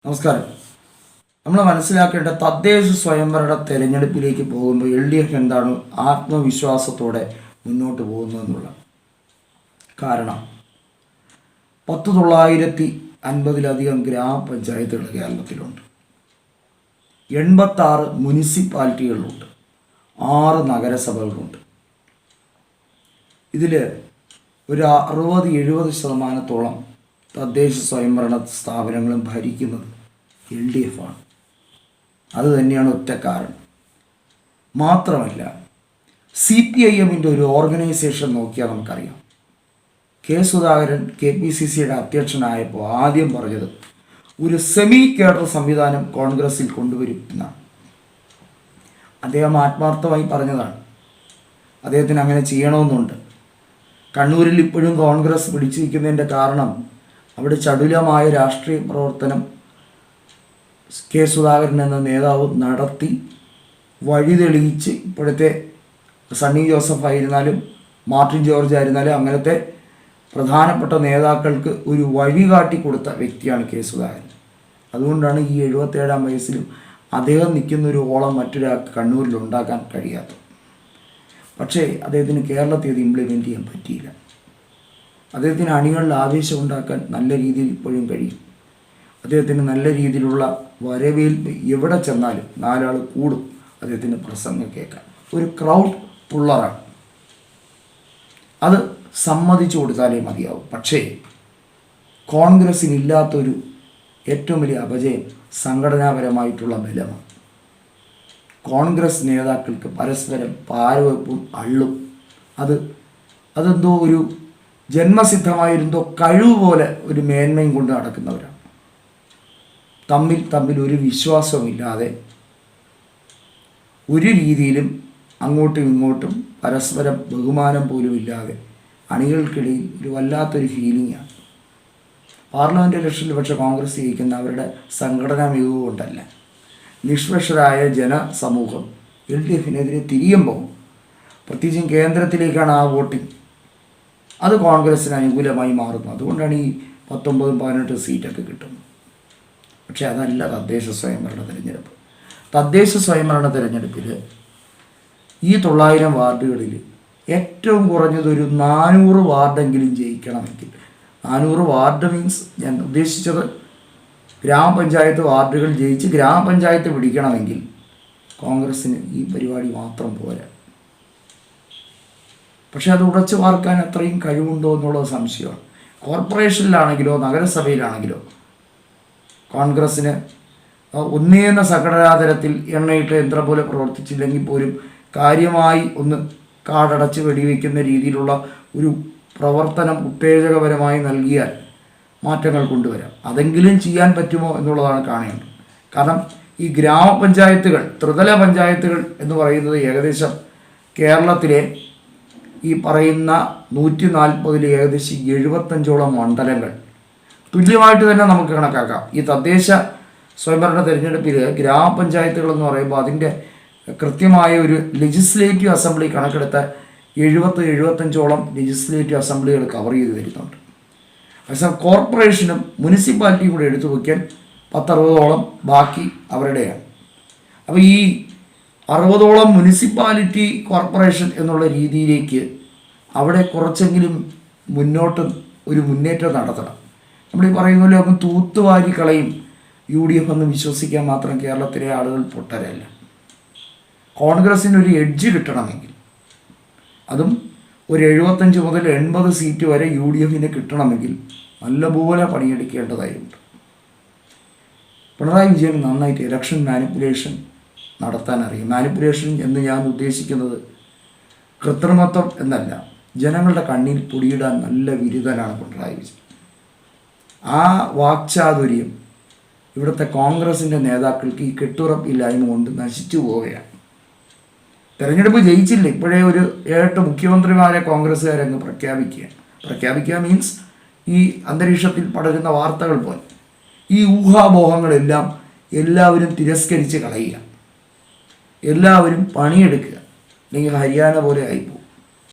നമസ്കാരം. നമ്മൾ മനസ്സിലാക്കേണ്ട തദ്ദേശ സ്വയംഭരണ തെരഞ്ഞെടുപ്പിലേക്ക് പോകുമ്പോൾ LDF എന്താണ് ആത്മവിശ്വാസത്തോടെ മുന്നോട്ട് പോകുന്നതെന്നുള്ള കാരണം 950-ലധികം ഗ്രാമപഞ്ചായത്തുകൾ കേരളത്തിലുണ്ട്. 86 മുനിസിപ്പാലിറ്റികളുണ്ട്. 6 നഗരസഭകളുണ്ട്. ഇതിൽ ഒരു 60-70% തദ്ദേശ സ്വയംഭരണ സ്ഥാപനങ്ങളും ഭരിക്കുന്നത് LDF ആണ്. അത് തന്നെയാണ് ഒറ്റ കാരണം. മാത്രമല്ല, CPIM-ൻ്റെ ഒരു ഓർഗനൈസേഷൻ നോക്കിയാൽ നമുക്കറിയാം. കെ സുധാകരൻ KPCCയുടെ അധ്യക്ഷനായപ്പോൾ ആദ്യം പറഞ്ഞത് ഒരു സെമി കേഡർ സംവിധാനം കോൺഗ്രസിൽ കൊണ്ടുവരും എന്നാണ്. അദ്ദേഹം ആത്മാർത്ഥമായി പറഞ്ഞതാണ്. അദ്ദേഹത്തിന് അങ്ങനെ ചെയ്യണമെന്നുണ്ട്. കണ്ണൂരിൽ ഇപ്പോഴും കോൺഗ്രസ് പിടിച്ചിരിക്കുന്നതിൻ്റെ കാരണം അവിടെ ചടുലമായ രാഷ്ട്രീയ പ്രവർത്തനം കെ സുധാകരൻ എന്ന നേതാവ് നടത്തി വഴി തെളിയിച്ച് ഇപ്പോഴത്തെ സണ്ണി ജോസഫ് ആയിരുന്നാലും മാർട്ടിൻ ജോർജ് ആയിരുന്നാലും അങ്ങനത്തെ പ്രധാനപ്പെട്ട നേതാക്കൾക്ക് ഒരു വഴി കാട്ടി കൊടുത്ത വ്യക്തിയാണ് കെ സുധാകരൻ. അതുകൊണ്ടാണ് ഈ 77-ാം വയസ്സിലും അദ്ദേഹം നിൽക്കുന്നൊരു ഓളം മറ്റൊരാൾക്ക് കണ്ണൂരിൽ ഉണ്ടാക്കാൻ കഴിയാത്തത്. പക്ഷേ അദ്ദേഹത്തിന് കേരളത്തിൽ അത് ഇംപ്ലിമെൻറ്റ് ചെയ്യാൻ പറ്റിയില്ല. അദ്ദേഹത്തിന് അണികളിൽ ആവേശം ഉണ്ടാക്കാൻ നല്ല രീതിയിൽ ഇപ്പോഴും കഴിയും. അദ്ദേഹത്തിന് നല്ല രീതിയിലുള്ള വരവേൽപ്പ് എവിടെ ചെന്നാലും 4 ആൾ കൂടും അദ്ദേഹത്തിൻ്റെ പ്രസംഗം കേൾക്കാൻ. ഒരു ക്രൗഡ് പുള്ളറാണ്. അത് സമ്മതിച്ചു കൊടുത്താലേ മതിയാവും. പക്ഷേ കോൺഗ്രസ്സിനില്ലാത്തൊരു ഏറ്റവും വലിയ അപജയം സംഘടനാപരമായിട്ടുള്ള ബലമാണ്. കോൺഗ്രസ് നേതാക്കൾക്ക് പരസ്പരം പാരവെപ്പും അള്ളും അതെന്തോ ഒരു ജന്മസിദ്ധമായിരുന്നോ കഴിവ് പോലെ ഒരു മേന്മയും കൊണ്ട് നടക്കുന്നവരാണ്. തമ്മിൽ ഒരു വിശ്വാസമില്ലാതെ ഒരു രീതിയിലും അങ്ങോട്ടും ഇങ്ങോട്ടും പരസ്പരം ബഹുമാനം പോലും ഇല്ലാതെ അണികൾക്കിടയിൽ ഒരു വല്ലാത്തൊരു ഫീലിംഗാണ്. പാർലമെൻറ്റ് ഇലക്ഷനിൽ പക്ഷേ കോൺഗ്രസ് ജയിക്കുന്ന അവരുടെ സംഘടനാ മികവ് കൊണ്ടല്ല. നിഷ്പക്ഷരായ ജനസമൂഹം LDF-നെതിരെ തിരിയുമ്പോൾ പ്രത്യേകിച്ചും കേന്ദ്രത്തിലേക്കാണ് ആ വോട്ടിംഗ്. അത് കോൺഗ്രസ്സിന് അനുകൂലമായി മാറുന്നു. അതുകൊണ്ടാണ് ഈ 19-18 സീറ്റൊക്കെ കിട്ടുന്നത്. പക്ഷേ അതല്ല തദ്ദേശ സ്വയംഭരണ തിരഞ്ഞെടുപ്പ്. തദ്ദേശ സ്വയംഭരണ തിരഞ്ഞെടുപ്പിൽ ഈ 900 വാർഡുകളിൽ ഏറ്റവും കുറഞ്ഞതൊരു 400 വാർഡെങ്കിലും ജയിക്കണമെങ്കിൽ, 400 വാർഡ് മീൻസ് ഞാൻ ഉദ്ദേശിച്ചത് ഗ്രാമപഞ്ചായത്ത് വാർഡുകൾ ജയിച്ച് ഗ്രാമപഞ്ചായത്ത് പിടിക്കണമെങ്കിൽ കോൺഗ്രസ്സിന് ഈ പരിപാടി മാത്രം പോരാ. പക്ഷേ അത് ഉടച്ചു വാർക്കാൻ അത്രയും കഴിവുണ്ടോ എന്നുള്ളത് സംശയമാണ്. കോർപ്പറേഷനിലാണെങ്കിലോ നഗരസഭയിലാണെങ്കിലോ കോൺഗ്രസ്സിന് ഒന്നേന്ന സംഘടനാതലത്തിൽ എണ്ണയിട്ട് യന്ത്രം പോലെ പ്രവർത്തിച്ചില്ലെങ്കിൽ പോലും കാര്യമായി ഒന്ന് കാടടച്ച് വെടിവെക്കുന്ന രീതിയിലുള്ള ഒരു പ്രവർത്തനം ഉത്തേജകപരമായി നൽകിയാൽ മാറ്റങ്ങൾ കൊണ്ടുവരാം. അതെങ്കിലും ചെയ്യാൻ പറ്റുമോ എന്നുള്ളതാണ് കാണേണ്ടത്. കാരണം ഈ ഗ്രാമപഞ്ചായത്തുകൾ, ത്രിതല പഞ്ചായത്തുകൾ എന്ന് പറയുന്നത് ഏകദേശം കേരളത്തിലെ ഈ പറയുന്ന 140-ൽ ഏകദേശം 75ഓളം മണ്ഡലങ്ങൾ തുല്യമായിട്ട് തന്നെ നമുക്ക് കണക്കാക്കാം. ഈ തദ്ദേശ സ്വയംഭരണ തിരഞ്ഞെടുപ്പിൽ ഗ്രാമപഞ്ചായത്തുകൾ എന്ന് പറയുമ്പോൾ അതിൻ്റെ കൃത്യമായ ഒരു ലെജിസ്ലേറ്റീവ് അസംബ്ലി കണക്കെടുത്ത 70-75ഓളം ലെജിസ്ലേറ്റീവ് അസംബ്ലികൾ കവർ ചെയ്ത് വരുന്നുണ്ട്. അതേസമയം കോർപ്പറേഷനും മുനിസിപ്പാലിറ്റിയും കൂടെ എടുത്തു വയ്ക്കാൻ 10-60ഓളം ബാക്കി അവരുടെയാണ്. അപ്പോൾ ഈ 60ഓളം മുനിസിപ്പാലിറ്റി കോർപ്പറേഷൻ എന്നുള്ള രീതിയിലേക്ക് അവിടെ കുറച്ചെങ്കിലും ഒരു മുന്നേറ്റം നടത്തണം. നമ്മൾ ഈ പറയുന്ന പോലെ ഒന്ന് തൂത്തുവാരി കളയും UDF എന്ന് വിശ്വസിക്കാൻ മാത്രം കേരളത്തിലെ ആളുകൾ പൊട്ടരല്ല. കോൺഗ്രസ്സിന് ഒരു എഡ്ജ് കിട്ടണമെങ്കിൽ, അതും ഒരു 75 മുതൽ 80 സീറ്റ് വരെ UDF-ന് കിട്ടണമെങ്കിൽ നല്ലപോലെ പണിയെടുക്കേണ്ടതായിട്ടുണ്ട്. പിണറായി വിജയൻ നന്നായിട്ട് ഇലക്ഷൻ മാനിപ്പുലേഷൻ നടത്താൻ അറിയും. മാനിപ്പുലേഷൻ എന്ന് ഞാൻ ഉദ്ദേശിക്കുന്നത് കൃത്രിമത്വം എന്നല്ല, ജനങ്ങളുടെ കണ്ണിൽ പൊടിയിടാൻ നല്ല വിരുദ്ധനാണ് പിണറായി വിജയൻ. ആ വാക്ചാതുര്യം ഇവിടുത്തെ കോൺഗ്രസിൻ്റെ നേതാക്കൾക്ക് ഈ കെട്ടുറപ്പില്ലായ്മ കൊണ്ട് നശിച്ചു പോവുകയാണ്. തെരഞ്ഞെടുപ്പ് ജയിച്ചില്ല, ഇപ്പോഴേ ഒരു 7 മുഖ്യമന്ത്രിമാരെ കോൺഗ്രസ്സുകാരങ്ങ് പ്രഖ്യാപിക്കുക മീൻസ് ഈ അന്തരീക്ഷത്തിൽ പടരുന്ന വാർത്തകൾ പോലെ ഈ ഊഹാപോഹങ്ങളെല്ലാം എല്ലാവരും തിരസ്കരിച്ച് കളയുക, എല്ലാവരും പണിയെടുക്കുക, അല്ലെങ്കിൽ ഹരിയാന പോലെ ആയിപ്പോകും.